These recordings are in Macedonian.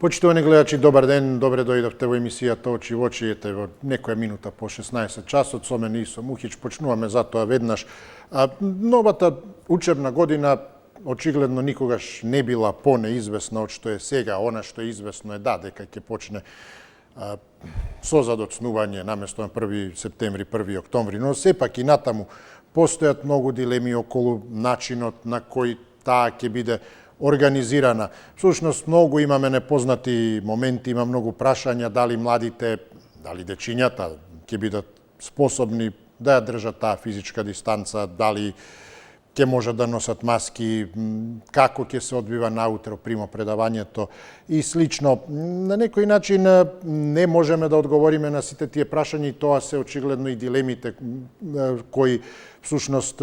Почитувани гледачи, добар ден, добре дојдовте во емисијата Очи во очи, ете во некоја минута по 16 часот, со мене Исо Мухич, почнуваме затоа веднаш. Новата учебна година очигледно никогаш не била понеизвестна од што е сега. Она што е известно е дека ќе почне со задоцнување наместо на 1 септември, 1 октомври, но сепак и натаму постојат многу дилеми околу начинот на кој таа ќе биде организирана. Всушност, многу имаме непознати моменти, има многу прашања дали младите, дали дечињата ќе бидат способни да ја држат таа физичка дистанца, дали ќе можат да носат маски, како ќе се одбива наутро примопредавањето и слично. На некој начин не можеме да одговориме на сите тие прашања и тоа се очигледно и дилемите кои всушност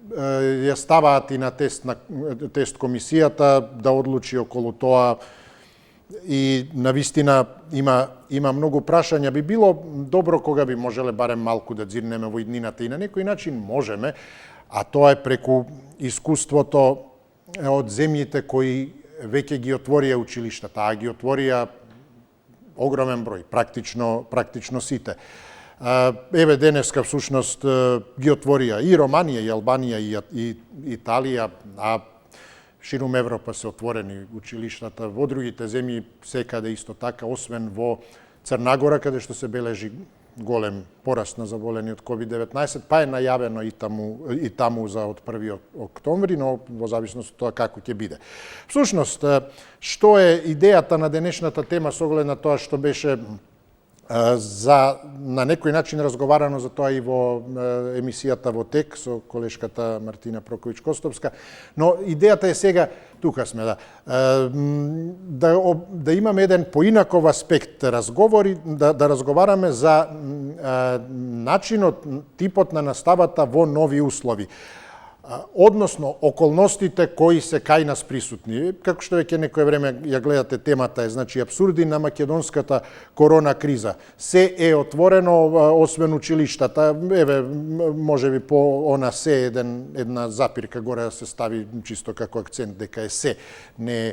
ја ставаат и на тест комисијата да одлучи околу тоа и навистина има многу прашања. Би било добро кога би можеле барем малку да дзирнеме во иднината и на некој начин можеме, а тоа е преку искуството од земјите кои веќе ги отворија училиштата, а ги отворија огромен број, практично сите. Еве денеска всушност ги отворија и Романија, и Албанија, и Италија, а ширум Европа се отворени училиштата. Во другите земји секаде исто така, освен во Црна Гора, каде што се бележи голем пораст на заболени од COVID-19, па е најавено и таму за од 1 октомври, но во зависност од тоа како ќе биде. Всушност, што е идејата на денешната тема со оглед на тоа што беше на некој начин разговарано за тоа и во емисијата во ТЕК со колешката Мартина Проковиќ-Костовска, но идејата е сега, тука сме, да имаме еден поинаков аспект разговори, да разговараме за начинот, типот на наставата во нови услови, односно околностите кои се кај нас присутни. Како што веќе некој време ја гледате темата е, значи, апсурди на македонската корона криза. Се е отворено, освен училиштата. Еве, може би по она се една запирка горе да се стави чисто како акцент дека е се. Не,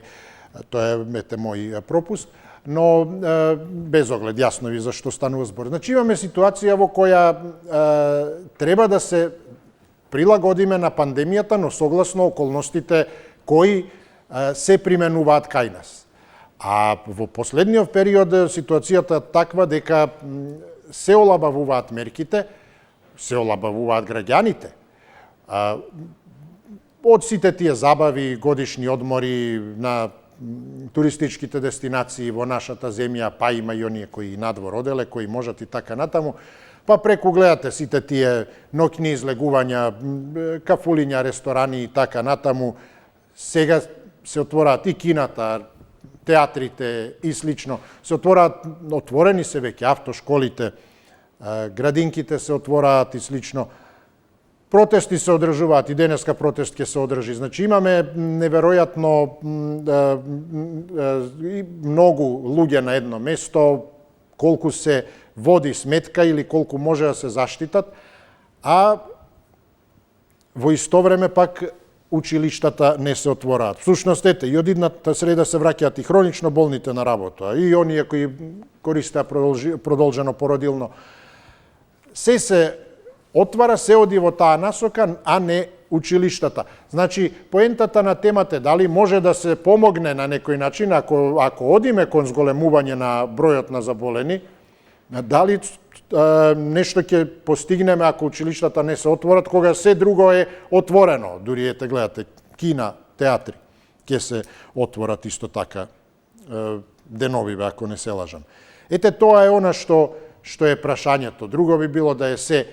тоа е мој пропуст. Но без оглед, јасно ви за што станува збор. Значи, имаме ситуација во која треба да се прилагодиме на пандемијата, но согласно околностите кои се применуваат кај нас. А во последниот период ситуацијата таква дека се олабавуваат мерките, се олабавуваат граѓаните. Од сите тие забави, годишни одмори на туристичките дестинации во нашата земја, па има и оние кои надвор оделе, кои можат и така натаму, па преку гледате сите тие ноќни излегувања, кафулиња, ресторани и така натаму, сега се отвораат и кината, театрите и слично, се отвораат, отворени се веќе автошколите, градинките се отвораат и слично. Протести се одржуваат и денеска протест ќе се одржи. Значи имаме неверојатно многу луѓе на едно место, колку се води сметка или колку може да се заштитат, а во исто време пак училиштата не се отвораат. Всушност, ете, и од идната среда се враќаат и хронично болните на работа, и оние кои користеа продолжено породилно. Се отвара, се оди во таа насока, а не училиштата. Значи, поентата на темата е дали може да се помогне на некој начин, ако одиме кон зголемување на бројот на заболени, дали нешто ќе постигнеме ако училиштата не се отворат, кога се друго е отворено. Дури ете гледате, кина, театри ќе се отворат исто така деновиве, ако не се лажам. Ете, тоа е она што е прашањето. Друго би било да е се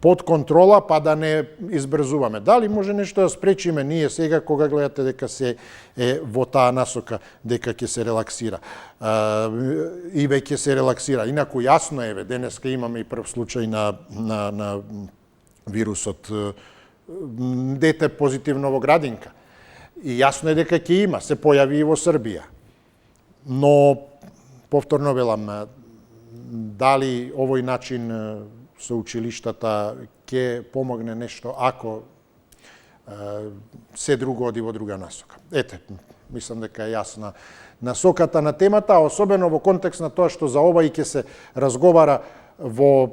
под контрола, па да не избрзуваме. Дали може нешто да спречиме ние сега, кога гледате дека се е во таа насока, дека ќе се релаксира. И веќе се релаксира. Инаку јасно е, денеска имаме и прв случај на вирусот, дете позитивно во градинка. И јасно е дека ќе има, се појави и во Србија. Но, повторно велам, дали овој начин со училиштата ќе помогне нешто ако се друго оди во друга насока. Ете, мислам дека е јасна насоката на темата, а особено во контекст на тоа што за ова и ќе се разговара во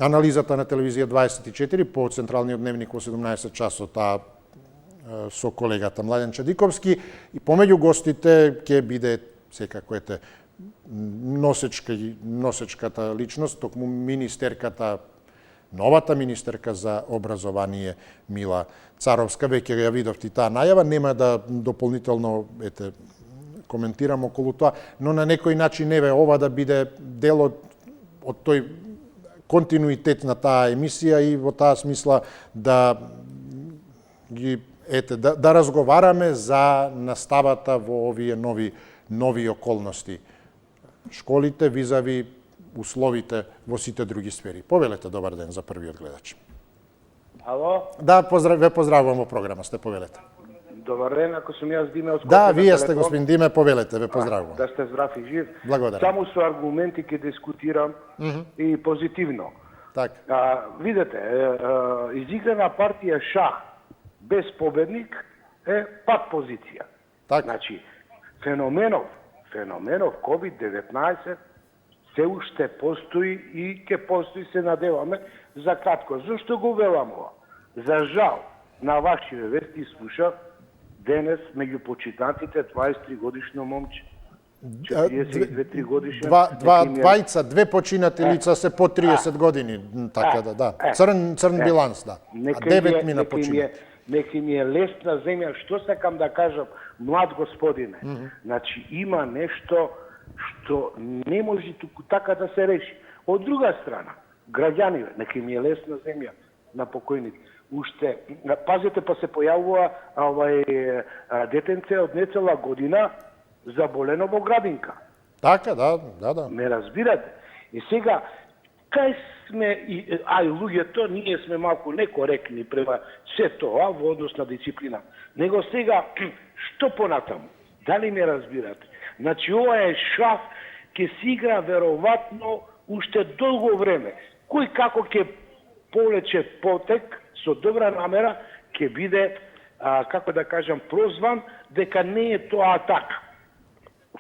анализата на телевизија 24 по централниот дневник во 17 часот, а со колегата Младен Чадиковски, и помеѓу гостите ќе биде секако носечката личност, токму новата министерка за образование Мила Царовска. Веќе ја видовте таа најава, нема да дополнително коментирам околу тоа, но на некој начин ова да биде дел од тој континуитет на таа емисија и во таа смисла да разговараме за наставата во овие нови околности. Школите визави условите во сите други сфери. Повелете, добар ден за првиот гледач. Ало? Да, ве поздравувам во програма, сте повелете. Добар ден, ако сум јас Диме од Скопје. Да, вие сте господин Диме, повелете, ве поздравувам. Да сте здрав и жив. Благодарам. Само со аргументи ќе дискутирам и позитивно. Така. Видете, изиграна партија шах без победник е пат позиција. Так. Значи, феноменов COVID-19 се уште постои и ќе постои, се надеваме за кратко. Зошто го велам ова? За жал, на вашите вести слушав денес меѓу почитантите 23 годишно момче. 42-3 годишен. Две починати лица се по 30 години, така да. Црн биланс, да. А 9 мина починати. Нека ми е лесна земја, што сакам да кажам, млад господине. Значи, има нешто што не може така да се реши. Од друга страна, граѓани, нека ми е лесна земја на покојните. Уште, пазете, па се појавува детенце од нецела година заболено во градинка. Така, да. Ме разбирате? И сега, кај сме, луѓето, ние сме малку некоректни према се тоа во однос на дисциплина. Него сега, што понатаму? Дали ме разбирате? Значи, ова е шаф, ќе си игра веројатно уште долго време. Кој како ќе повлече потек, со добра намера, ќе биде, како да кажам, прозван дека не е тоа така.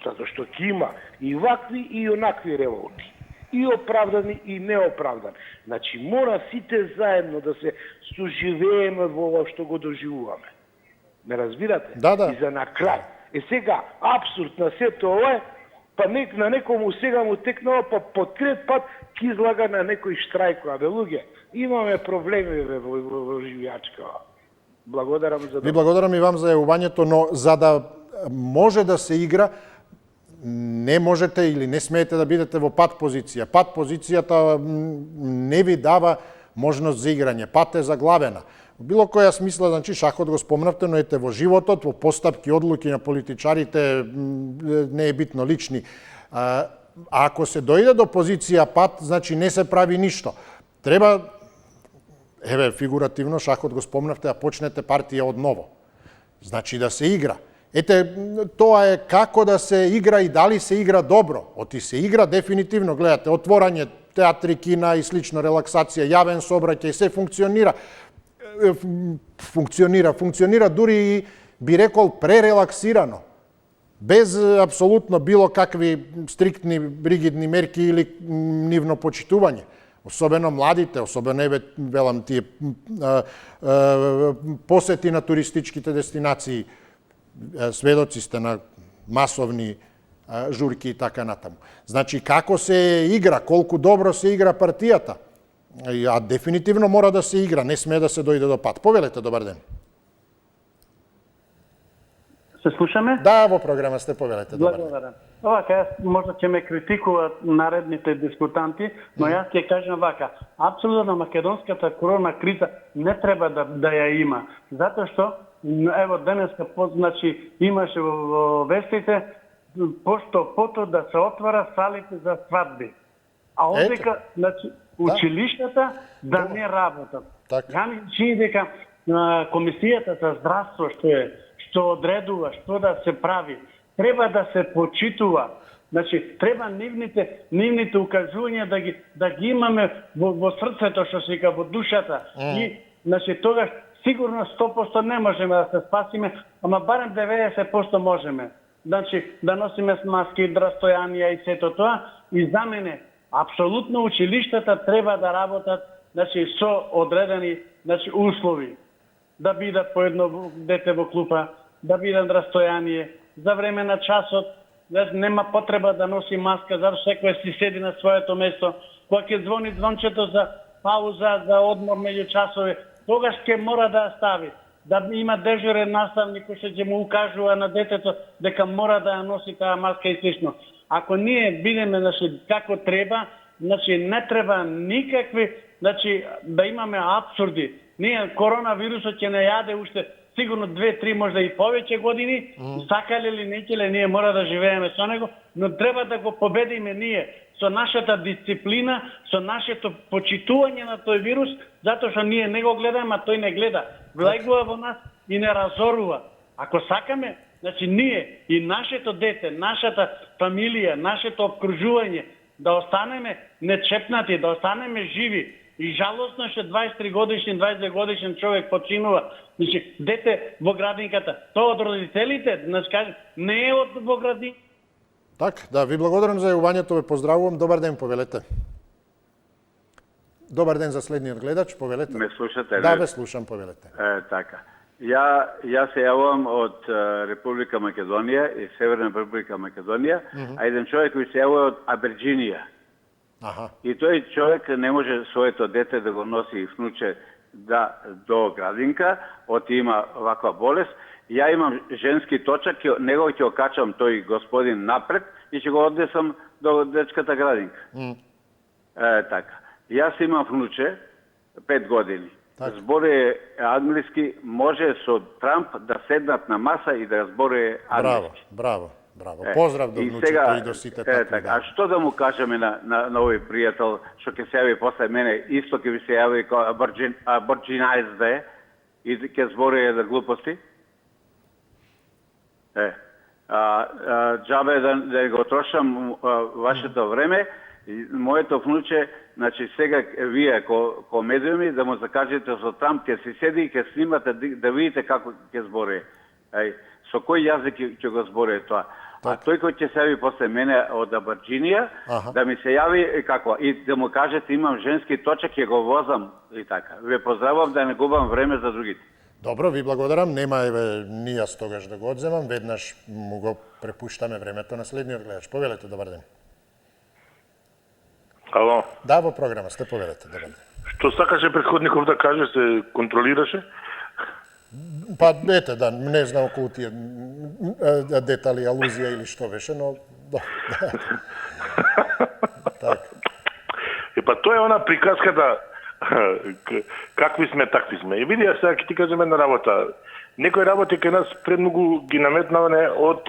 Затоа што ќе има и вакви и онакви револти. И оправдани и неоправдани. Значи, мора сите заедно да се соживееме во ова што го доживуваме. Ме разбирате? Да. И за на крај. Сега, абсурд на сето ова е, па на некому сега му текнало, па по трет пат ќе излага на некој штрајко. Абе, луѓе, имаме проблеми во живеачка. Благодарам за... Ви благодарам и вам за јавувањето, но за да може да се игра, не можете или не смеете да бидете во пат позиција. Пат позицијата не ви дава можност за играње. Пат е заглавена. Во било која смисла, значи, шахот го спомнавте, но ете во животот, во постапки, одлуки на политичарите, не е битно лични. Ако се дојде до позиција пат, значи не се прави ништо. Треба, фигуративно, шахот го спомнавте, да почнете партија од ново. Значи да се игра. Ете, тоа е како да се игра и дали се игра добро. Оти се игра дефинитивно, гледате, отворање, театри, кина и слично, релаксација, јавен сообраќај, се функционира. Функционира дури и, би рекол, пререлаксирано. Без апсолутно било какви стриктни, ригидни мерки или нивно почитување. Особено младите, особено, велам тие, посети на туристичките дестинации, сведоци сте на масовни журки и така натаму. Значи, како се игра, колку добро се игра партијата, а дефинитивно мора да се игра, не смее да се дојде до пат. Повелете, добар ден. Се слушаме? Да, во програма сте, повелете, добар ден. Благодарам. Овака, можда ќе ме критикуваат наредните дискутанти, но јас ќе кажам вака. Апсолутно македонската корона криза не треба да ја има. Затоа што, ево, денеска, значи, имаше во вестите, пото да се отвара салите за свадби. А овдека, значи, училиштата да не работат. Ја ми чини дека Комисијата за здравство што одредува, што да се прави, треба да се почитува. Значи, треба нивните укажувања да ги имаме во срцето, што се вика, во душата. И, значи, тогаш сигурно 100% не можеме да се спасиме, ама барем 90% можеме. Значи, да носиме маски, растојанија и сето тоа. И за мене, апсолутно училиштата треба да работат, значи, со одредени, значи, услови. Да бидат по едно дете во клупа, да бидат растојание, за време на часот, нема потреба да носи маска, зашто секој си седи на своето место. Кога ќе звони звончето за пауза, за одмор меѓу часови, тогаш ќе мора да ја стави. Да има дежурен наставник кој ќе му укажува на детето дека мора да ја носи таа маска и слично. Ако ние бидеме, значи, како треба, значи, не треба никакви, значи, да имаме апсурди. Ние коронавирусот ќе не јаде уште сигурно 2-3, можда и повеќе години, сакале или некеле, ние мора да живееме со него, но треба да го победиме ние со нашата дисциплина, со нашето почитување на тој вирус, затоа што ние не го гледаме, а тој не гледа. Влегува во нас и не разорува. Ако сакаме, значи ние и нашето дете, нашата фамилија, нашето обкружување, да останеме нечепнати, да останеме живи. И жалосно што 23 годишен, 22 годишен човек починува. Значи, дете во градинката, тоа од родителите, значи, кажа, не е од во градинката. Так, да, ви благодарам за јавувањето, ве поздравувам. Добар ден, повелете. Добар ден за следниот гледач, повелете. Ме слушате? Да, ве слушам, повелете. Така. Ја се јавувам од Република Македонија и Северна Република Македонија, а еден човек кој се јавува од Аберџинија. Аха. И тој човек не може своето дете да го носи внуче до градинка, оти има ваква болест. Ја имам женски точак, него ќе окачам тој господин напред и ќе го однесам до детската градинка. Така. Јас имам внуче, 5 години. Збори англиски, може со Трамп да седнат на маса и да збори англиски. Браво. Поздрав до внучето и до сите такви. Така. А што да му кажеме на овој пријател што ќе се јави после мене, исто ќе ви се јави како аборџинајзде и ќе збори да глупости? Џабе да го трошам вашето време. Моето внуче, значи сега вие ко медиуми да му закажете со Трамп, ќе се седи и ќе снимате да видите како ќе збори. Со кој јазик ќе го збори тоа. А тој кој ќе се јави после мене од Аборџинија, да ми се јави како и да му кажете имам женски точак, ќе го возам и така. Ве поздравувам да не губам време за другите. Добро, ви благодарам. Нема ни јас тогаш да го одземам, веднаш му го препуштаме времето на следниот гледач. Повелете, добар ден. Ало. Да, во програма сте, повелете, добар ден. Што сакаше претходников да каже, се контролираше? Па, ете, да, не знам околу тие детали, алузија или што беше, но да. Так. Па тоа е она приказката какви сме, такви сме. И види, сега ќе ти кажем една работа. Некои работи кај нас премногу ги наметнаване од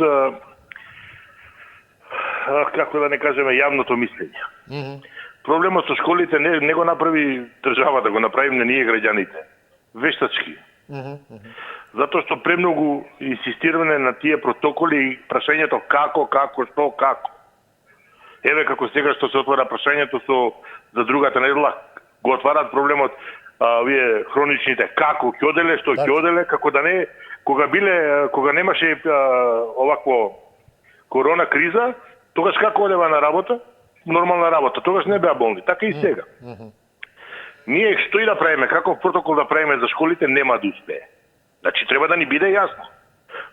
како да не кажеме јавното мислење. Проблемот со школите не го направи држава, да го направиме ние граѓаните. Вештачки. Затоа што премногу инсистираме на тие протоколи и прашањето како, што, како. Еве како сега што се отвора прашањето за другата недела, го отварат проблемот вие хроничните како ќе оделе, што ќе оделе, како да не кога немаше овакво корона криза, тогаш како одева на работа? Нормална работа. Тогаш не беа болни. Така и сега. Ние што и да правиме, каков протокол да правиме за школите, нема да успее. Значи, треба да ни биде јасно.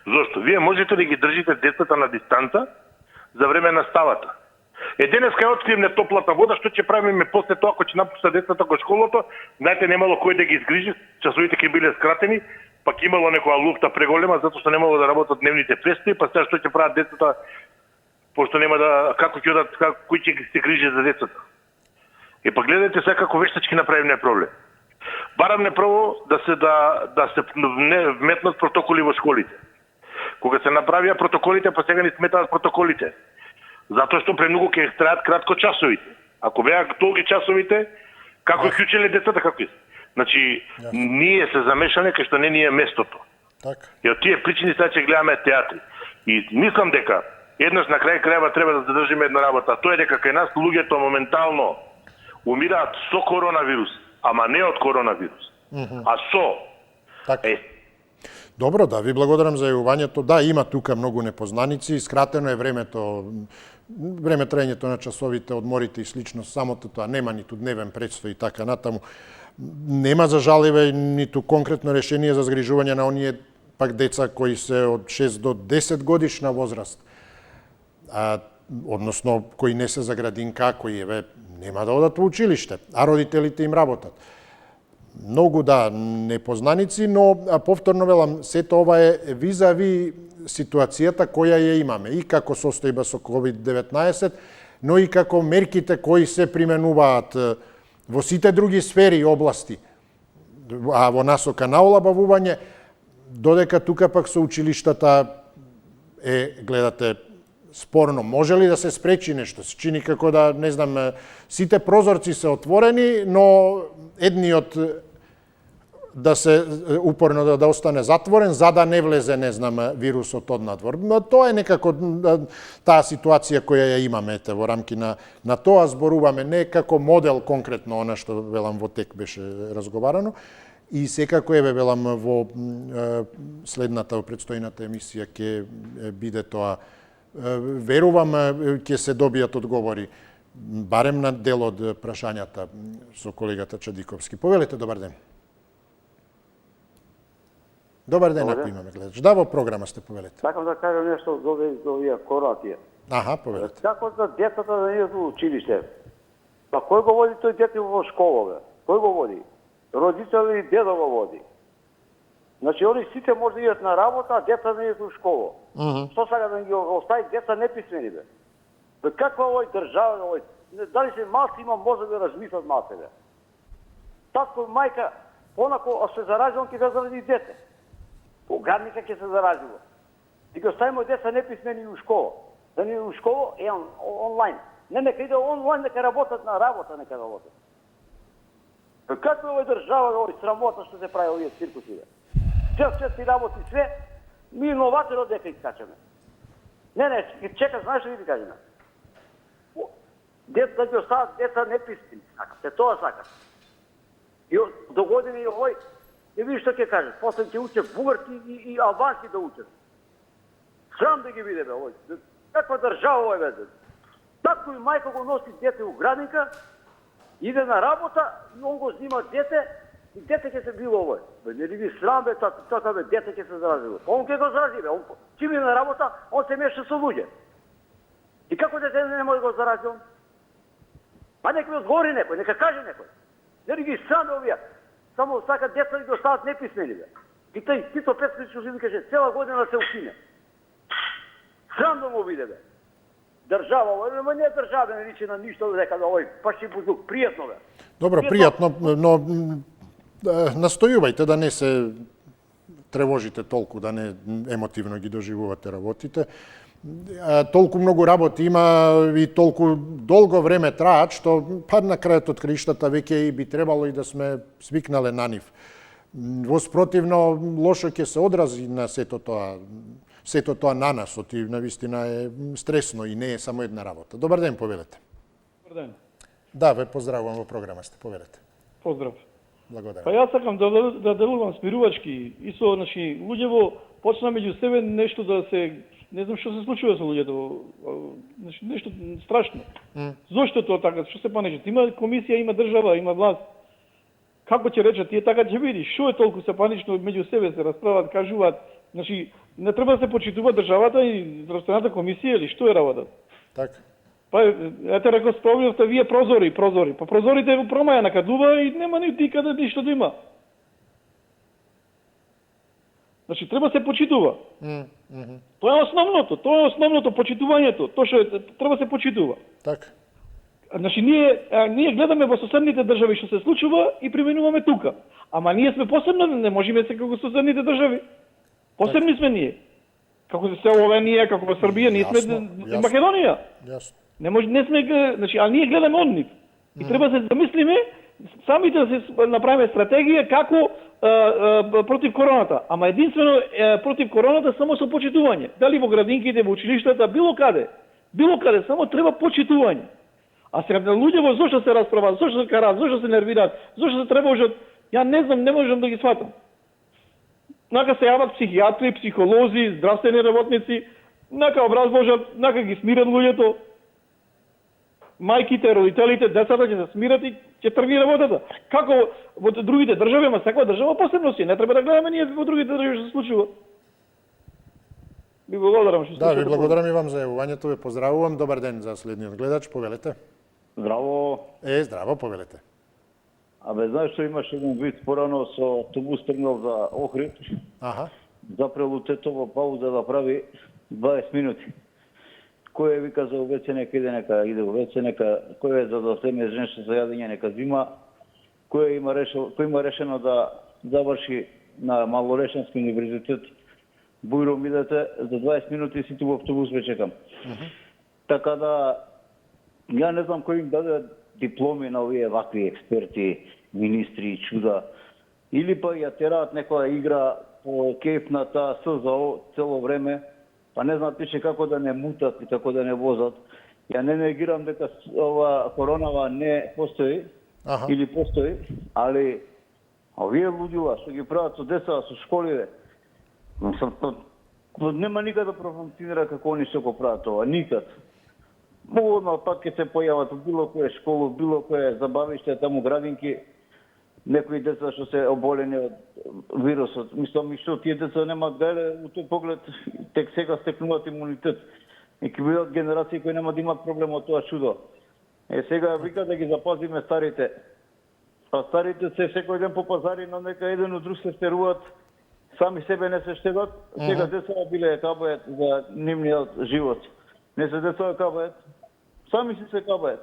Зошто? Вие можете да ги држите децата на дистанца за време на ставата. Денеска ја откриемне топлата вода, што ќе правиме после тоа, ако ќе напуштат децата го школото, знаете, немало кој да ги изгрижи, часовите ќе биле скратени, пак имало некоја луфта преголема, затоа што немало да работат дневните престои, па сега што ќе прават децата, пошто нема да, како ќе одат, кој ќе се грижи за децата. И па гледате сега како вештачки направиме проблем. Барам прво да се вметнат протоколи во школите. Кога се направија протоколите, па сега не сметаат протоколите. Затоа што премногу ќе траат кратко часовите. Ако беа долги часовите, како ќе учеле децата, како е? Значи, ние се замешане кај што не ни е местото. И од тие причини сега ќе гледаме театри. И мислам дека еднаш на крај крајва треба да задржиме една работа. Тоа е дека кај нас луѓето моментално умираат со коронавирус, ама не од коронавирус, а со. Така. Добро, да, ви благодарам за јавувањето. Да, има тука многу непознаници, скратено е времето траењето на часовите, одморите и слично, самото тоа нема ниту дневен предстој и така натаму. Нема за жал еве ниту конкретно решение за згрижување на оние пак деца кои се од 6 до 10 годишна возраст. Односно кои не се за градинка, кои еве нема да одат во училиште, а родителите им работат. Многу да непознаници, но повторно велам, сето ова е визави ситуацијата која ја имаме и како состојба со COVID-19, но и како мерките кои се применуваат во сите други сфери и области, а во насока на олабавување, додека тука пак со училиштата гледате, спорно. Може ли да се спречи нешто? Се чини како да, не знам, сите прозорци се отворени, но едниот да се упорно да остане затворен, за да не влезе, не знам, вирусот однадвор. Тоа е некако таа ситуација која ја имаме во рамки на тоа, зборуваме не како модел конкретно она што велам во тек беше разговарано. И секако еве велам во следната предстојната емисија ќе биде тоа. Верувам ќе се добијат одговори барем на дел од прашањата со колегата Чадиковски. Повелете, добар ден. Добар ден, ако имаме гледач. Да, во програма сте, повелете. Сакам да кажам нешто за овие коронатија. Аха, повелете. Како за децата да идат во училиште? Па кој го води тој дете во школа, бе? Кој го води? Родител или дедо го води? Значи, они сите може да идат на работа, а деца не идат во школа. Што сака да ги остави деца неписмени, бе? Бе, каква овој држава, овој... Дали се малци има, може да размислат малце, бе? Татко, мајка, онако, а се зарази, он ќе да заради дете. Оградника ќе се заразува. И ќе оставимо деца неписмени у школа. Да не у школа, онлайн. Не, нека иде онлайн, нека работат на работа, нека работат. Како е овој држава, овој срамота што се прави овие циркуси, бе? Се си работи све, ми иноватор од дека искачаме. Не, чека, знаеш ли ви кажеме? Деца ги остават деца неписмени, сакате, тоа сакате. И до години овој, и видиш што ќе каже, после ќе учат бугарски и албански да учат. Срам да ги биде, бе, овој. Каква држава овој, бе? Татко и мајка го носи дете у градинка, иде на работа, и он го знима дете, и дете ќе се било овој. Бе, не ли ви срам, бе, тата, бе, дете ќе се зарази. Он ќе го зарази, бе. Чим е на работа, он се меша со луѓе. И како дете не може да го зарази он? Па нека ми одговори некој, нека каже некој. Не ли ги срам, бе, овие? Само сака деца да остават неписмени, бе. И тој Тито Петковиќ што ви каже, цела година се укине. Срам да му биде, бе. Држава, овој, не држава, не личи на ништо, дека овој, па ќе буду пријатно, бе. Добро, пријатно, но настојувајте да не се тревожите толку, да не емотивно ги доживувате работите. Толку многу работи има и толку долго време траат, што па на крајот од краиштата веќе и би требало и да сме свикнале на нив. Воспротивно, лошо ќе се одрази на сето тоа на нас, и навистина е стресно и не е само една работа. Добар ден, повелете. Добар ден. Да, ве поздравувам во програма сте, повелете. Поздрав. Благодарам. Па јас сакам да делувам смирувачки и со, значи, луѓево почна меѓу себе нешто да се, не знам што се случува со луѓето, значи нешто страшно. Зошто тоа така? Што се панечат? Има комисија, има држава, има власт. Како ќе речат, тие така ќе види, што е толку се панично меѓу себе се расправат, кажуваат, значи не треба да се почитува државата и здравствената комисија или што е работата? Така. Па, ете рекол, спомнавте вие прозори. Па прозорите во промаја накадува и нема никаде ништо да има. Значи, треба се почитува. Тоа е основното, почитувањето. Тоа што треба се почитува. Така. Значи, ние гледаме во соседните држави што се случува и применуваме тука. Ама ние сме посебно, не можеме се како соседните држави. Посебни сме ние. Како се Словенија, како Србија, ние сме Македонија. Јасно. Не сме, значи, а ние гледаме од нив. И треба да се замислиме, самите да се направиме стратегија како против короната. Ама единствено против короната само со почитување. Дали во градинките, во училиштата, било каде, само треба почитување. А сега луѓето зошто се расправаат, зошто се караат, зошто се нервираат, зошто се тревожат, ја не знам, не можам да ги сватам. нака се јават психијатри, психолози, здравствени работници, нака образложат, нака ги смират луѓето, мајките, родителите, децата ќе се смират и ќе тргне работата. Како во другите држави, ама секоја држава посебно си, не треба да гледаме ние во другите држави што се случува. Ви благодарам што Да, ви благодарам и вам за јавувањето, ве поздравувам. Добар ден за следниот гледач, повелете. Здраво. Здраво, повелете. Абе, знаеш што имаш еден вид порано со автобус тргнал за Охрид. Аха. Запрело тетово пауза да прави 20 минути. Кој е вика за увеќе нека иде, нека иде увеќе, нека кој е за да земе женство за јадење, нека зима. Кој има решено да заврши на Малорешенски универзитет, бујром идете, за 20 минути сите во автобус ве чекам. Така да, ја не знам кој им даде дипломи на овие вакви експерти, министри и чуда. Или па ја тераат некоја игра по кејф на таа СЗО цело време, па не знаат више како да не мутат и како да не возат. Ја не негирам дека ова коронава не постои, или постои, али овие луѓила што ги прават со деца, со школиве, нема никад да профункционира како они што го прават ова, никад. Одма пак ќе се појават било која школа, било која забавиште, таму градинки, некои деца што се оболени од вирусот. Мислам, и што тие деца немаат гајле, у тој поглед тек сега стекнуваат имунитет. И ќе бидат генерации кои нема да имат проблем од тоа чудо. Сега вика да ги запазиме старите. А старите се секој ден по пазари, но нека еден од друг се стеруваат, сами себе не се штедат, сега деца биле кабајат за нивниот живот. Не се деца кабајат, сами си се кабајат.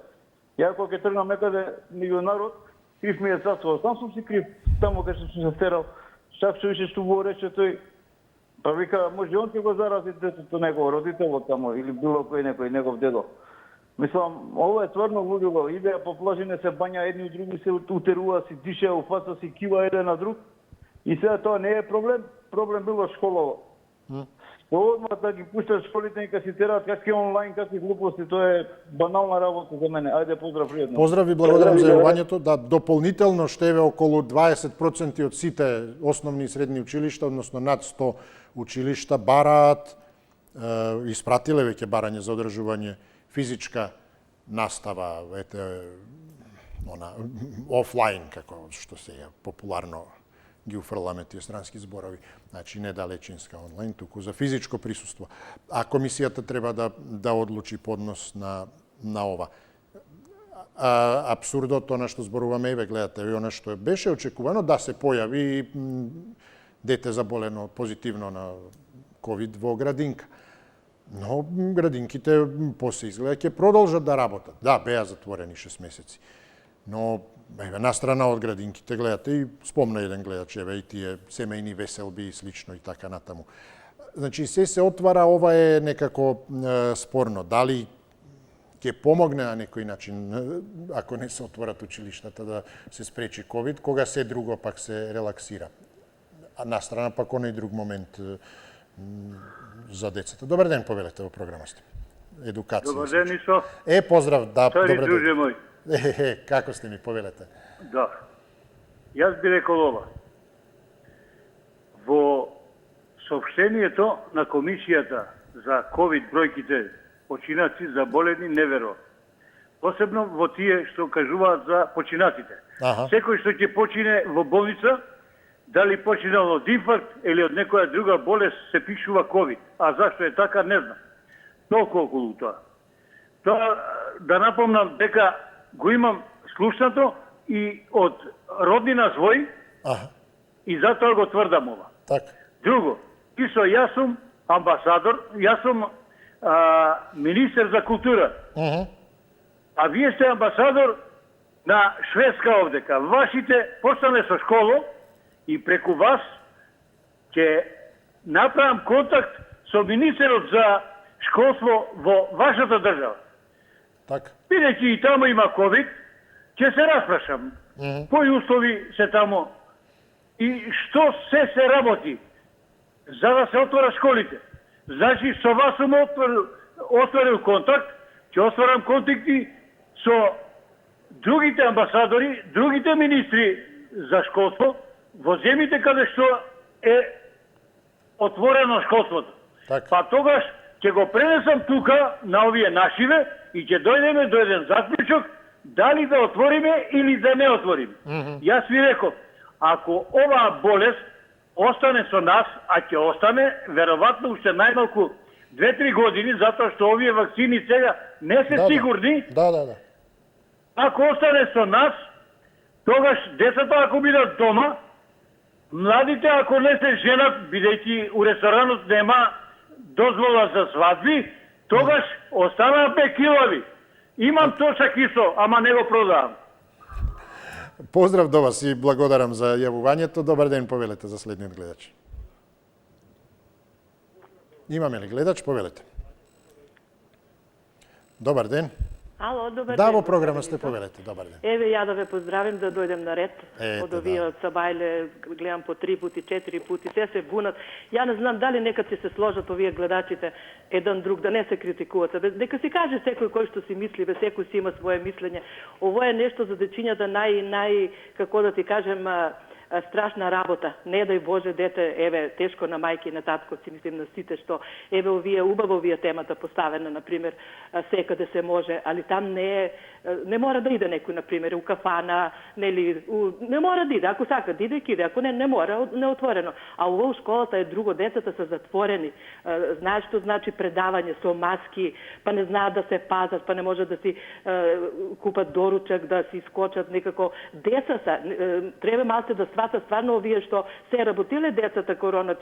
Ја кога ќе тргнам некаде меѓу народ, крив ми е цацува, сам сум си крив, таму кај што се стерал, чак што више што го рече тој, па вика, може он ќе го зарази детето негово, родителот таму, или било кој некој негов дедо. Мислам, ова е тврно луѓило, идеја по плажине се бања едни и други, се утерува, си дише, уфаца си кива еден на друг, и сега тоа не е проблем, проблем било школово. Одма да ги пуштат школите и си тераат какви онлайн, какви глупости, тоа е банална работа за мене. Ајде, поздрав, пријатно. Поздрав и благодарам за јавувањето. Да, дополнително ще еве околу 20% од сите основни и средни училишта, односно над 100 училишта бараат, испратиле веќе барање за одржување физичка настава, офлайн, како што се популарно ги уфрламе тие странски зборови, значи не далечинска онлайн, туку за физичко присуство. А комисијата треба да одлучи поднос на ова. Апсурдото на што зборуваме, еве гледате, она што беше очекувано да се појави дете заболено позитивно на ковид во градинка. Но градинките после изгледа ќе продолжат да работат. Да, беа затворени 6 месеци. Но еве настрана од градинките гледате и спомна еден гледач, еве и тие семејни веселби и слично и така натаму. Значи се отвара, ова е некако спорно. Дали ќе помогне на некој начин, ако не се отворат училиштата, да се спречи ковид, кога се друго пак се релаксира. А настрана пак оној друг момент за децата. Добар ден, повелете во програма сте. Едукација. Добар ден, Исо. Поздрав, да, добар ден. Друже мој. Како сте ми, повелете? Да. Јас би рекол ова. Во сообщението на комисијата за ковид бројките починаци заболени не верувам. Посебно во тие што кажуваат за починатите. Секој што ќе почине во болница, дали починал од инфаркт или од некоја друга болест, се пишува ковид. А зашто е така, не знам. Толку околу тоа. Тоа да напомнам дека го имам слушнато и од роднина свој, и затоа го тврдам ова. Така. Друго, Исо, јас сум амбасадор, јас сум министер за култура. А вие сте амбасадор на Шведска овдека. Вашите постане со школо и преку вас ќе направам контакт со министерот за школство во вашата држава. Така. Бидејќи и таму има ковид, ќе се распрашам. Кои услови се таму и што се работи за да се отвора школите. Значи, со вас сум отворил контакт, ќе отворам контакти со другите амбасадори, другите министри за школство, во земите каде што е отворено школството. Така. Па тогаш ќе го пренесам тука на овие нашиве и ќе дојдеме до еден заклучок дали да отвориме или да не отвориме. Јас ви реков, ако оваа болест остане со нас, а ќе остане веројатно уште најмалку 2-3 години, затоа што овие вакцини сега не се сигурни. Да. Ако остане со нас, тогаш децата ако бидат дома, младите ако не се женат, бидејќи у ресторанот нема дозвола за свадби, тогаш останаа бекилави. Имам точак исо, ама не го продавам. Поздрав до вас и благодарам за јавувањето. Добар ден, повелете за следниот гледач. Имаме ли гледач? Повелете. Добар ден. Ало, добар Да, ден. во програма сте, повелете. Добар ден. Еве, ја да ве поздравим да дојдем на ред. Од овие од Сабајле гледам по 3 пути, 4 пути, се бунат. Ја не знам дали некад ќе се сложат овие гледачите еден друг, да не се критикуват. Дека си каже секој кој што си мисли, бе секој си има свое мислење. Ово е нешто за дечињата нај, како да ти кажем, страшна работа. Не дај Боже дете, еве, тешко на мајки и на татковци, мислим на сите што, еве, овие, убаво овие темата поставена, например, секаде се може, али там не мора да иде некој, например, у кафана, нели, не мора да иде, ако сака да иде, иде, ако не мора, не отворено. А ово у школата е друго, децата се затворени, знаеш што значи предавање со маски, па не знаат да се пазат, па не може да си купат доручак, да си скочат некако. Деца са, треба малце да свата стварно овие што се работиле децата корона,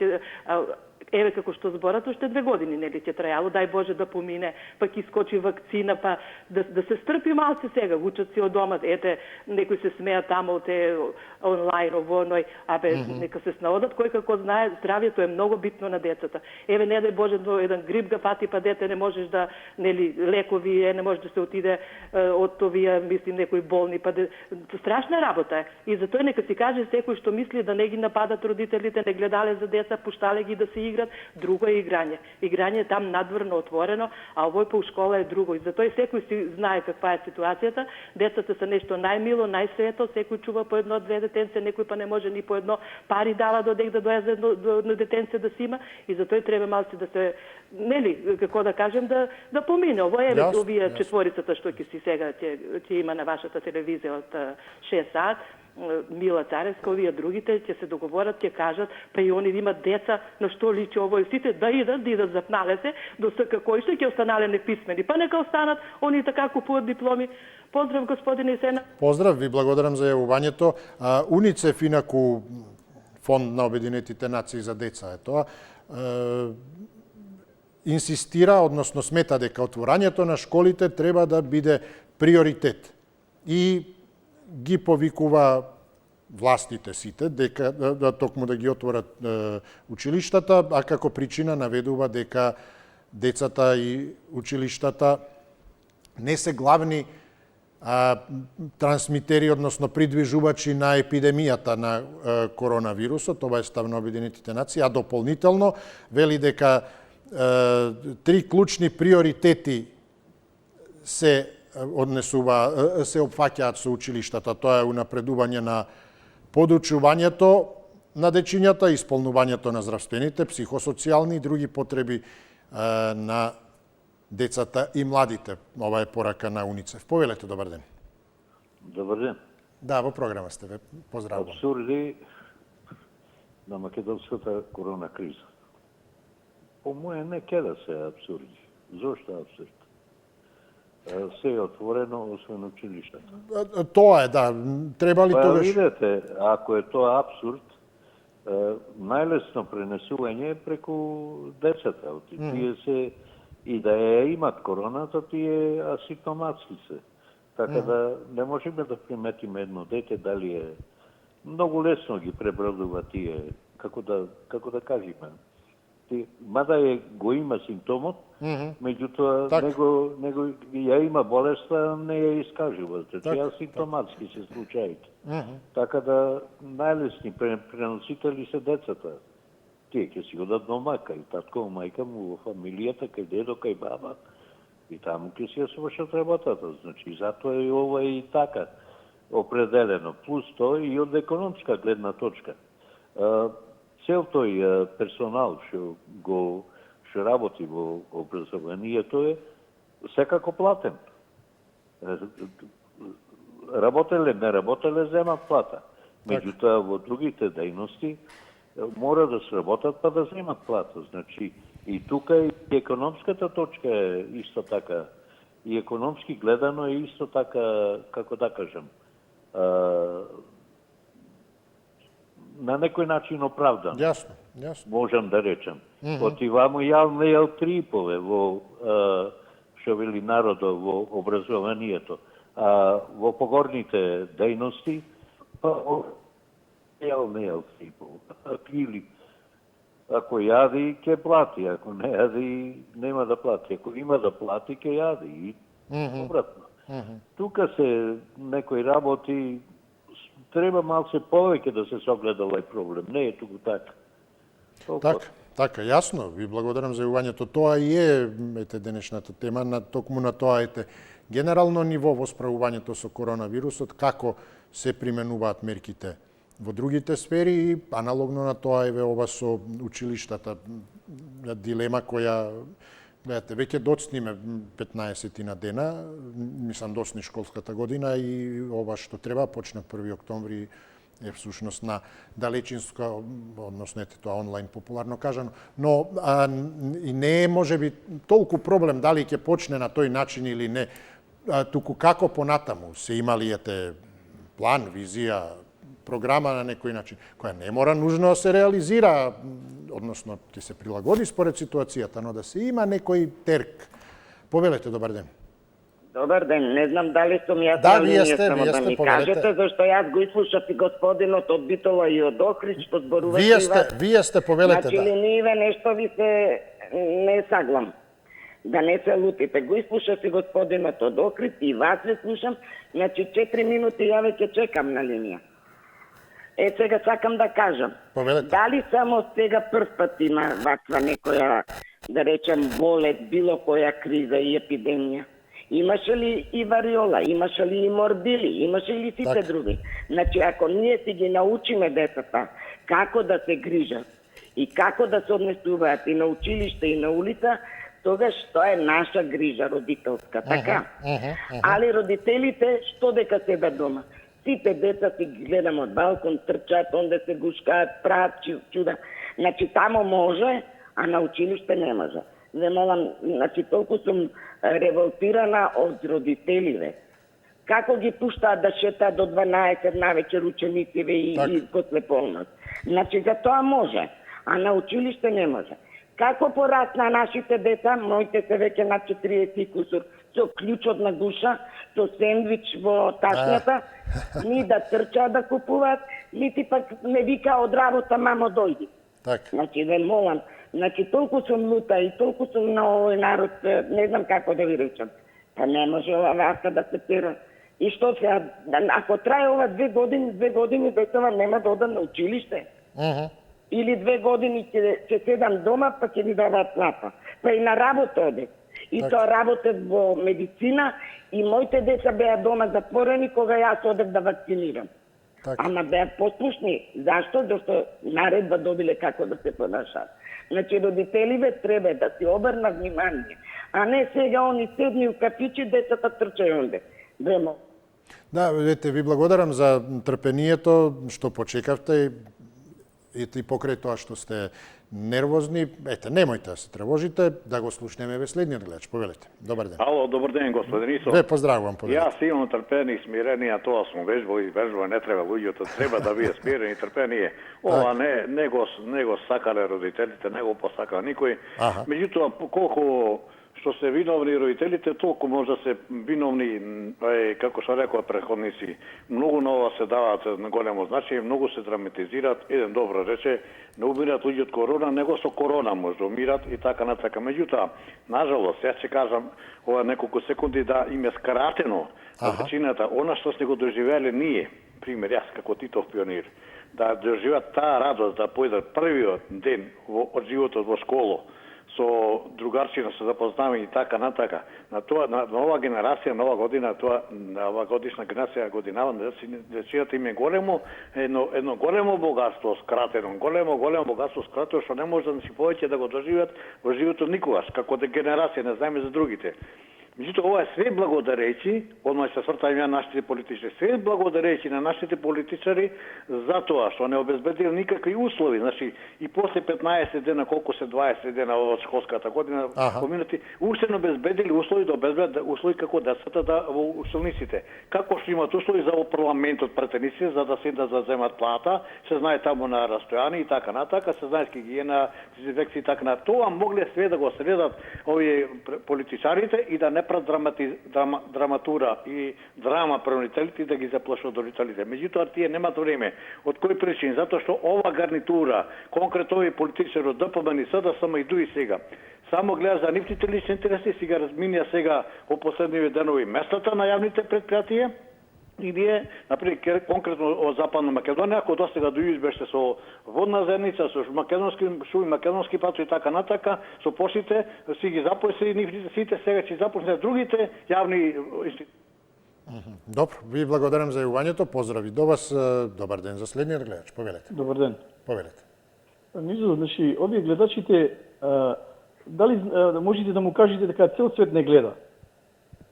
еве како што зборат, уште 2 години, нели ќе трајало, дај Боже да помине, па ќе скочи вакцина, па да се стрпи малце сега, учат си од дома, ете, некои се смеат тамо те онлайн, ово, ној, нека се снаодат, кој како знае, здравието е многу битно на децата. Еве, не дај Боже, до еден грип га фати, па дете не можеш да, нели, лекови, не може да се отиде од овие, мислим, некои болни, па страшна работа е. И затоа нека си каже секој што мисли да не ги нападат родителите, не гледале за деца, пуштале ги да се играт, друго е играње. Играње е там надврно отворено, а овој по школа е друго. И затоа секој си знае каква е ситуацијата. Децата се нешто најмило, најсвето, секој чува по 1-2 детенце, некој па не може ни по едно, пари дава додек да дојде до детенце да си има, и затоа треба малце да се, нели, како да кажем, да помине. Ово е овие четворицата што ќе си сега ќе има на вашата телевизија од 6 сат. Мила Царевска, овие другите ќе се договорат, ќе кажат, па и они имат деца, на што личи овој, сите да идат запнале се, до кои што ќе останале неписмени. Па нека останат, они така купуваат дипломи. Поздрав, господине Сена. Поздрав, ви благодарам за јавувањето. УНИЦЕФ, инаку Фонд на Обединетите нации за деца е тоа, инсистира, односно смета дека отворањето на школите треба да биде приоритет. И ги повикува властите сите дека токму да ги отворат училиштата, а како причина наведува дека децата и училиштата не се главни трансмитери, односно придвижувачи на епидемијата на коронавирусот, ова е став на Обединетите нации, а дополнително вели дека 3 клучни приоритети се опфаќаат со училиштата. Тоа е унапредување на подучувањето на дечињата, исполнувањето на здравствените, психосоцијални и други потреби на децата и младите. Ова е порака на УНИЦЕФ. Повелете, добар ден. Добар ден. Да, во програма сте, ве поздравувам. Абсурди на македонската корона криза. По моје не ке да се абсурди. Зошто абсурд? Се е отворено, освен училиштата. Тоа е, да. Треба ли тогаш... Видете, ако е тоа абсурд, најлесно пренесување е преку децата. Тие се и да ја имат короната, тие асимптоматски се. Така да не можеме да приметиме едно дете дали е многу лесно ги пребродува тие, како да кажеме. Мада го има симптомот, меѓутоа него ја има болеста, не ја искажува. Тие асимптоматски се случаите. Така да најлесни преносители се децата. Тие ќе си одат дома, кај татко, мајка му, во фамилијата, кај дедо, кај баба. И таму ќе си ја свршат работата. Значи, затоа е ова и така определено. Плюс тоа и од економска гледна точка. цел тој персонал што работи во образованието е секако платен. Работеле, не работеле, земат плата. Меѓутоа, во другите дејности мора да сработат па да земат плата. Значи, и тука и економската точка е исто така. И економски гледано е исто така, како да кажем, на некој начин оправдан. Јасно. Можам да речем. Отивамо јал трипове во што вели народот во образованието. А во погорните дејности јал трипове. Или ако јади, ќе плати. Ако не јади, нема да плати. Ако има да плати, ќе јади. И обратно. Тука се некои работи, треба малце повеќе да се согледа овој проблем. Не е туку така. Така, јасно. Ви благодарам за јавувањето. Тоа и е денешната тема, токму на тоа ете генерално ниво во справувањето со коронавирусот, како се применуваат мерките во другите сфери и аналогно на тоа еве ова со училиштата дилема која гледате веќе доцниме 15 на дена, мислам доцни школската година и ова што треба почна 1 октомври е всушност на далечинска, односно ете тоа онлайн популарно кажано, но и не е можеби толку проблем дали ќе почне на тој начин или не, туку како понатаму се имали ете план, визија, програма на некој начин, која не мора нужно да се реализира, односно ќе се прилагоди според ситуацијата, но да се има некој терк. Повелете, добар ден. Добар ден, не знам дали сум јас на линија, само да ми повелете. кажете, зашто јас го изслушав и господинот од Битола и од Охрид, што зборувате. Вие сте повелете, значи, да. Ниве нешто ви се не саглам. Да не се лутите. Го изслушав и господинот од Охрид и вас ве слушам, значи 4 минути ја веќе чекам на линија. Сега сакам да кажам. Повелете. Дали само сега прв пат има ваква некоја, да речем, болет, било која криза и епидемија? Имаше ли и вариола, имаше ли и морбили, имаше ли сите други? Значи, ако ние си ги научиме децата како да се грижат и како да се однесуваат и на училиште и на улица, тогаш тоа е наша грижа родителска, така? Али родителите што дека седа дома? Сите деца си гледам од балкон, трчат, онде се гушкаат, прават чуда. Значи, тамо може, а на училиште не може. Не молам, значи, толку сум револтирана од родителиве. Како ги пуштаат да шетаат до 12 навечер ученициве и после полнос. Значи, за тоа може, а на училиште не може. Како порасна нашите деца, моите се веќе на 40 кусур, со клучот на гуша, со сендвич во тасната, ни да трчаат да купуваат, нити пак не вика од работа, мамо дојди. Значи, ве молам, значи, толку сум лута и толку сум на овој народ, не знам како да ви речам. Па не може ова вака да се пера. И што сега, ако трае ова 2 години децава нема да одам на училиште. Или 2 години ќе седам дома, па ќе ви даваат плата. Па и на работа оде. И тоа работев во медицина и моите деца беа дома затворени кога јас одев да вакцинирам. Ама беа послушни. Зашто? Зашто наредба добиле како да се понашаат. Значи, родителиве треба да си обрна внимание, а не сега они седни у кафичи, децата трчају онде. Вемо. Да, ете, ви благодарам за трпението што почекавте и покрај тоа што сте нервозни. Ете, немојте да се тревожите, да го слушнеме ве следниот гледач. Повелете. Добар ден. Ало, добар ден, господин Исо. Ве поздравувам, повелете. Јас имам трпение и смирение, тоа сум вежбал и вежбал, не треба луѓето, треба да биде смирен и трпение. Ова не го сакале родителите, не го посакал никој. Меѓутоа, колку што се виновни родителите, толку може да се виновни, како што рекоа претходници. Многу на ова се даваат на големо значење, многу се драматизираат. Еден добро рече, не умират луѓе од корона, него со корона може да умират и така натака. Меѓутоа, нажалост, јас ќе кажам ова неколку секунди да им е скратено причината, она што сте го доживеле ние, пример јас како Титов пионир, да доживеат таа радост да појдат првиот ден од животот во школо со другарчина се запознаваме и така натака. На нова генерација, нова година, нова годишна генерација годинава, децата им е едно големо богатство скратено, големо богатство скратено, што не може да си повеќе да го доживеат во животот никогаш, како генерација, не знаеме за другите. Меѓутоа, ова е све благодарејќи, одма се свртајме ја нашите политичари, све благодарејќи на нашите политичари за тоа што не обезбедили никакви услови. Значи, и после 15 дена, колку се 20 дена од школската година поминати, уште не обезбедили услови да обезбедат услови како децата во училниците. Како што имат услови за во парламентот претеници, за да седнат да земат плата, се знае таму на растојани и така натака, се знае хигиена, дезинфекција и така натака. Тоа могле све да го средат овие политичарите и да не прават драматура и драма пред родителите да ги заплашат родителите. Меѓутоа, тие немат време. Од кој причин? Затоа што ова гарнитура, конкретно овие политичари од ДПМН, СДСМ и дуи сега, само гледа за нивните лични интереси, сега разминија сега во последниве денови местата на јавните предпријатија. И ние, например, конкретно од Западна Македонија, ако достига до избеште со водна зерница, со македонски шуми, македонски патри и така натака, со поштите, си ги запојси нивните сите, сега ќе започнат другите јавни институции. Добро, ви благодарам за јавувањето, поздрави до вас, добар ден за следниот гледач, повелете. Добар ден. Повелете. Низо, значи, овие гледачите, дали можете да му кажете дека цел свет не гледа?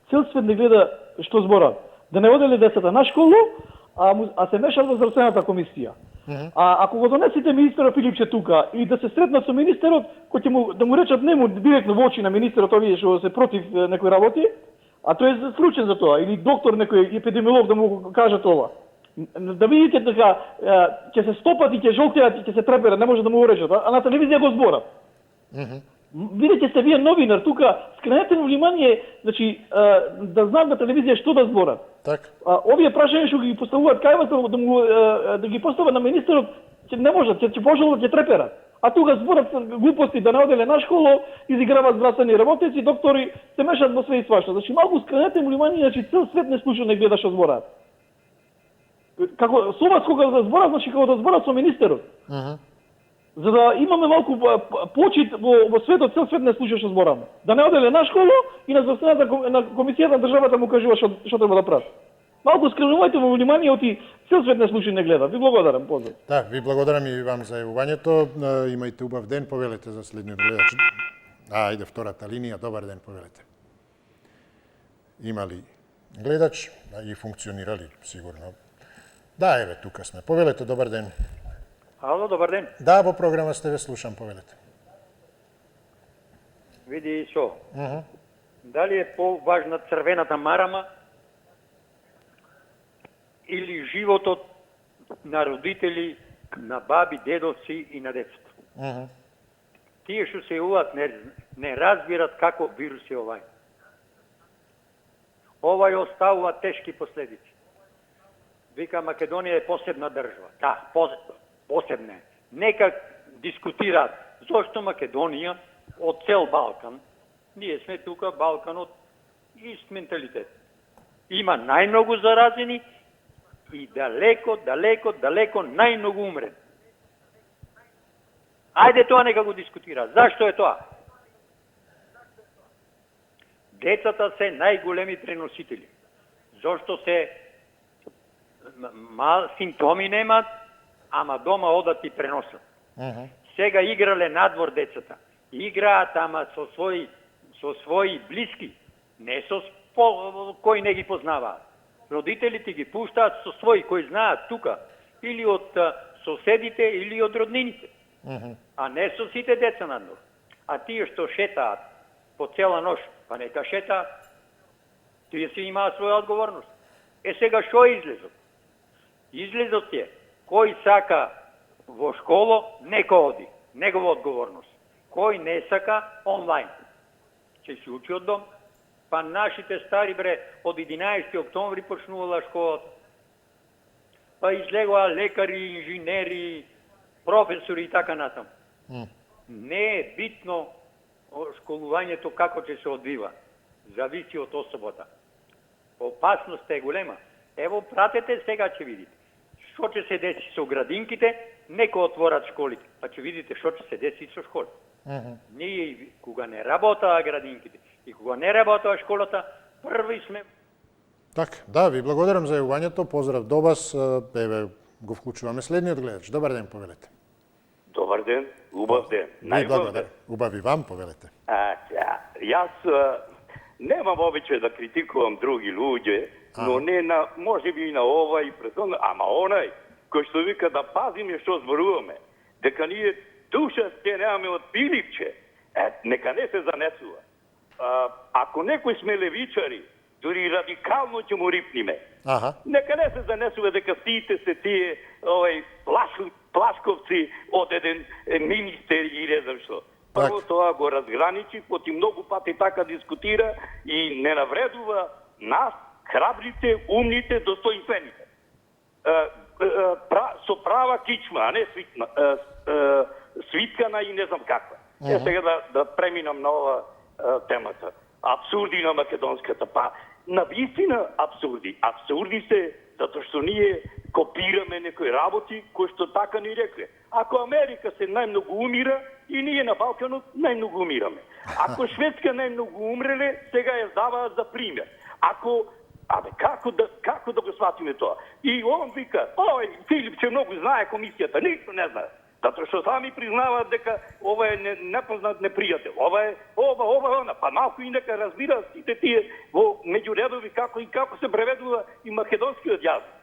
Цел свет не гледа што зборат. Да не оделе децата на школу, а се мешат во здравствената комисија. А ако го донесете министерот Филипче тука и да се сретнат со министерот, кој ќе да му речат нему директно во очи на министерот овие што се против некои работи, а тој е случен за тоа, или доктор некој епидемиолог да му кажат ова. Да видите дека ќе се стопат и ќе жолтеат и ќе се треперат, не може да му го речат, а на телевизија го зборат. Видите се вие новинар тука, скренете му внимание, значи да знаат на телевизија што да зборат. Так. Овие прашања што ги поставуваат кај вас да ги постават на министерот, ќе не можат, ќе пожелат, ќе треперат. А тука зборат глупости да не оделе на школа, изиграват здравствени работници, доктори, се мешат во све и свашта. Значи малку скренете му внимание, значи цел свет не слуша, не гледа што збораат. Како со вас кога да зборат, значи како да зборат со министерот. За да имаме малку почит во светот, цел свет не слуша што збораме. Да не оделе на школа и на здравствената на комисијата на државата му кажува што треба да прави. Малку скренувајте во внимание, оти цел свет не слуша и не гледа. Ви благодарам, поздрав. Да, ви благодарам и вам за јавувањето. Имајте убав ден, повелете за следниот гледач. Ајде, втората линија, добар ден, повелете. Има ли гледач? И функционирали, сигурно. Да, еве, тука сме. Повелете, добар ден. Ало, добар ден. Да, во програма сте, ве слушам, повелете. Види шо. Дали е поважна црвената марама или животот на родители, на баби, дедовци и на децата. Тие што се јавуваат не разбират како вирус е овај. Овај оставува тешки последици. Вика, Македонија е посебна држава. Да, посебна е. Нека дискутираат зошто Македонија од цел Балкан, ние сме тука Балканот ист менталитет. Има најмногу заразени и далеко најмногу умрени. Ајде тоа нека го дискутира. Зашто е тоа? Децата се најголеми преносители. Зошто се симптоми немат, ама дома одат и преносат. Сега играле надвор децата. Играат, ама со своји блиски, не со кои не ги познаваат. Родителите ги пуштаат со своји кои знаат тука, или од соседите, или од роднините. А не со сите деца надвор. А тие што шетаат по цела нощ, па нека шетаат. Тие си имаат своја одговорност. Сега што е излезот? Излезот е, кој сака во школо, нека оди. Негова одговорност. Кој не сака, онлайн. Ќе се учи од дом. Па нашите стари, од 11. октомври почнувала школата. Па излегоа лекари, инженери, професори и така натаму. Не е битно школувањето како ќе се одвива. Зависи од особата. Опасноста е голема. Ево, пратете сега, ќе видите. Што ќе се деси со градинките, нека отворат школите, па ќе видите што ќе се деси со школите. Ние, кога не работаа градинките и кога не работаа школата, први сме. Така, да, ви благодарам за јавувањето. Поздрав до вас. Еве, го вклучуваме следниот гледач. Добар ден, повелете. Добар ден, убав ден. Најубав ден. Убав и вам, повелете. Јас немам обичај да критикувам други луѓе, но не на, може би и на овај предходно, ама онај кој што вика да пазиме што зборуваме, дека ние душа ќе немаме од Пилипче, нека не се занесува. Ако некој сме левичари, дури радикално ќе му рипниме. Нека не се занесува дека сите се тие плашковци од еден министер и не знам што. Прво тоа го разграничи, поти многу пати така дискутира и не навредува нас, храбрите, умните, достоинствените. Со права кичма, а не свиткана и не знам каква. Сега да преминам на ова темата. Абсурди на македонската. Навистина абсурди. Абсурди се затоа што ние копираме некои работи кои што така ни рекле. Ако Америка се најмногу умира, и ние на Балканот најмногу умираме. Ако Шведска најмногу умреле, сега ја даваат за пример. Како да го сватиме тоа? И он вика, Филипче многу знае комисијата, ништо не знае. Затоа што сами признаваат дека ова е непознат непријател. Ова, она. Па малку и нека разбира сите тие во меѓуредови како се преведува и македонскиот јазик.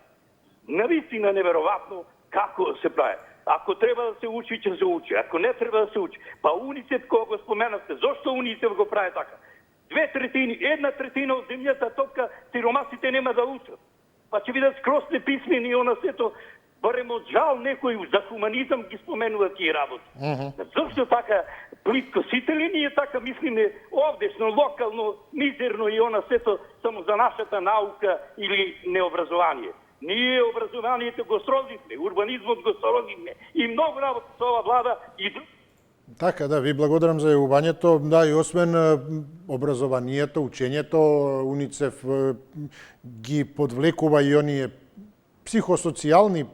Навистина неверојатно како се прави. Ако треба да се учи, ќе се учи. Ако не треба да се учи. Па УНИЦЕФ, кога го споменавте, зошто УНИЦЕФ го прави така? 1/3 од земјата топка, сиромасите нема да учат. Па ќе видат скроз неписмени и она сето. Барем од жал некој за хуманизам ги споменува тие работи. Зошто така плитко? Сите ли ние така мислиме овдешно, локално, мизерно и она сето само за нашата наука или необразование? Ние образованието го сродивме, урбанизмот го сродивме и многу работи со ова влада и друг. Така, да, ви благодарам за јавувањето. Да, и освен образованието, учењето, УНИЦЕФ ги подвлекува и оние психосоцијални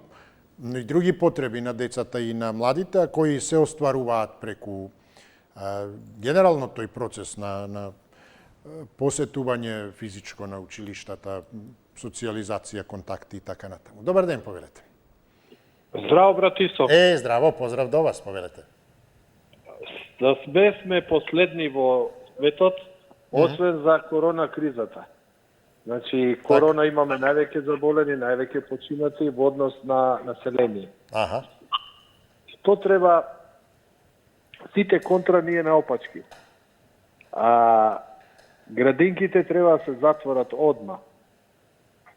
и други потреби на децата и на младите, кои се остваруваат преку генерално тој процес на посетување физичко на училиштата, социјализација, контакти и така натаму. Добар ден, повелете. Здраво, брат Исо. Здраво, поздрав до вас, повелете. Да сме последни во светот, освен за корона кризата. Значи, корона имаме највеќе заболени, највеќе починати во однос на население. Што треба, сите контра ние наопачки. Градинките треба да се затворат одма.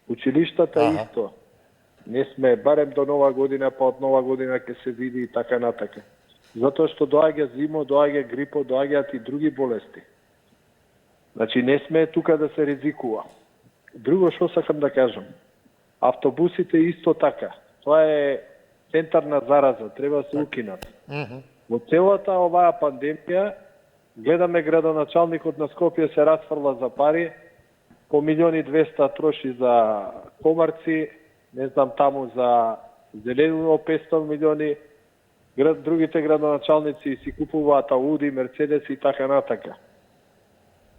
Училиштата исто. Не сме, барем до нова година, па од нова година ќе се види и така натака. Затоа што доаѓа зимо, доаѓа грипо, доаѓаат и други болести. Значи, не сме тука да се ризикува. Друго што сакам да кажам, автобусите исто така. Тоа е центар на зараза, треба да се укинат. Во целата оваа пандемија, гледаме градоначалникот на Скопје се расфрла за пари, по 1.200.000 троши за комарци, не знам таму за зелено 500 милиони, другите градоначалници си купуваат Ауди, Мерцедеси и така натака.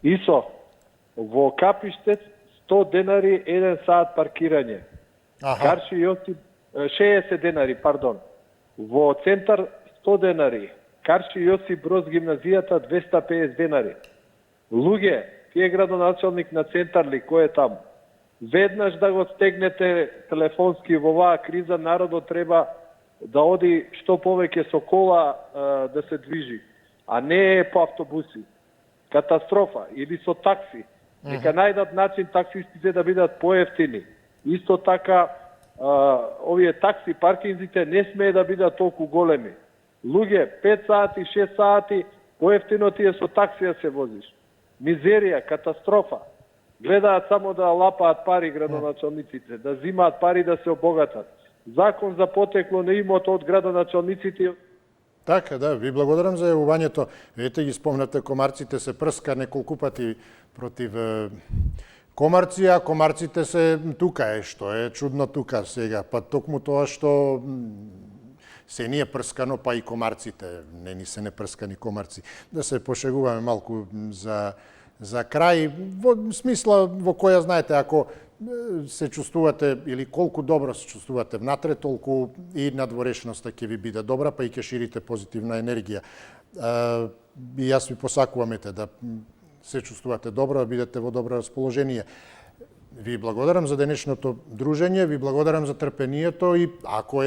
Исо, во Капиштец 100 денари 1 саат паркирање. Карши Јосип 60 денари, пардон. Во центар 100 денари. Карши Јосип Броз гимназијата 250 денари. Луѓе, тие градоначалник на центар ли, кој е таму? Веднаш да го стегнете телефонски во оваа криза, народот треба да оди што повеќе со кола да се движи, а не по автобуси. Катастрофа. Или со такси. Нека најдат начин таксистите да бидат поевтини. Исто така, овие такси паркинзите не смее да бидат толку големи. Луѓе, 5 сати, 6 сати, поевтино ти е со таксија се возиш. Мизерија, катастрофа. Гледаат само да лапаат пари градоначалниците, да зимаат пари да се обогатат. Закон за потекло на имот од градоначалниците. Така, да, ви благодарам за јавувањето. Ете ги спомнате, комарците се прска неколку пати против комарци, а комарците се тука што е чудно тука сега. Па токму тоа што се не е прскано, па и комарците, не ни се не прскани комарци. Да се пошегуваме малку за крај, во смисла во која, знаете, ако се чувствувате или колку добро се чувствувате внатре, толку и надворешноста ќе ви биде добра, па и ќе ширите позитивна енергија. И јас ви посакувам да се чувствувате добро, да бидете во добро расположение. Ви благодарам за денешното дружење, ви благодарам за трпението и ако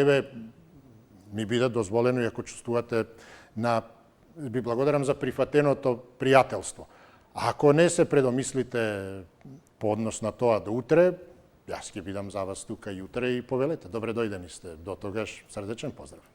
ми биде дозволено и ако чувствувате ви благодарам за прифатеното пријателство. Ако не се предомислите по однос на тоа до утре, јас ќе бидам за вас тука и утре и повелете. Добре дојдени сте. До тогаш срдечен поздрав.